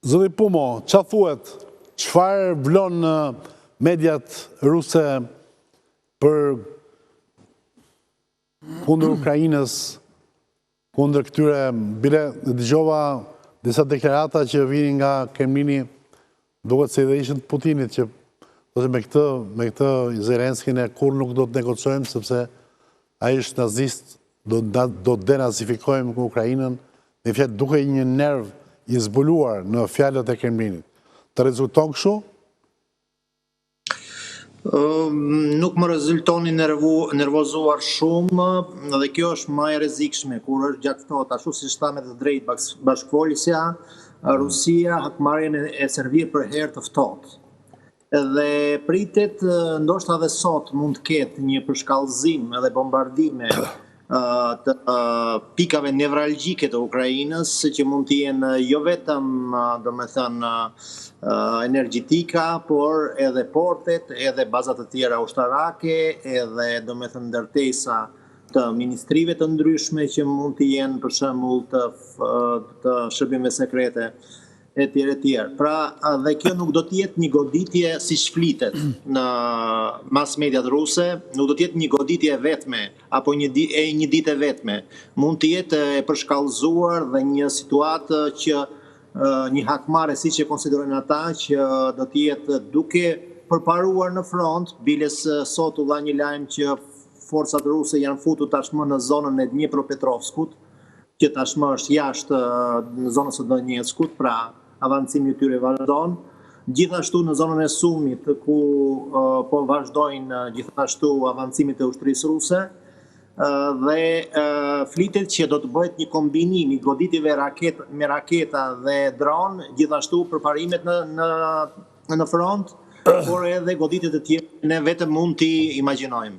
Zëri Pumo, qa thuet, qëfar vlon në mediat ruse për kundër Ukrajinës, kundër këtyre, bile dëgjova disa deklarata që vini nga Kremlini, duket se dhe ishën të Putinit, që me këtë Zelenskin e kur nuk do të negocojmë, sepse a ishtë nazist, do të denazifikojmë në Ukrajinën, në fjetë duke një nerv i zbuluar në fjalët e Kremlinit. Të rezulton kështu? Nuk më rezultoni nervozuar shumë, dhe kjo është më e rrezikshme kur është gjatëtohet ashtu si shtamet e drejtë bashkëfolësja, Rusia hakmarrjen e servir për herë të ftohtë. Dhe pritet ndoshta edhe sot mund të ketë një përshkallëzim edhe bombardime të pikave nevralgjike të Ukrajinës, që mund të jenë jo vetëm energjetika, por edhe portet, edhe bazat të tjera ushtarake, edhe ndërtesa të ministrive të ndryshme që mund të jenë për shembull të shërbimeve sekrete e tjerë. Pra, dhe kjo nuk do të jetë një goditje si shflitet në mas mediat ruse, nuk do të jetë një goditje e vetme, apo një ditë e vetme. Mund të jetë e përshkallëzuar dhe një situatë që një hakmarrje siç e konsiderojnë ata, që do të jetë duke përparuar në front, biles sot u dha një lajm që forcat ruse janë futur tashmë në zonën e Dnjepropetrovskut, që tashmë është jashtë në zonës së Donetskut, pra avancimi i tyre vazhdon. Gjithashtu në zonën e Sumit, ku po vazhdojnë gjithashtu avancimit e ushtrisë ruse, dhe flitet që do të bëhet një kombinim i goditjeve me raketa dhe dron, gjithashtu përparimet në front, por edhe goditjet e tjera ne vetëm mund t'i imagjinojmë.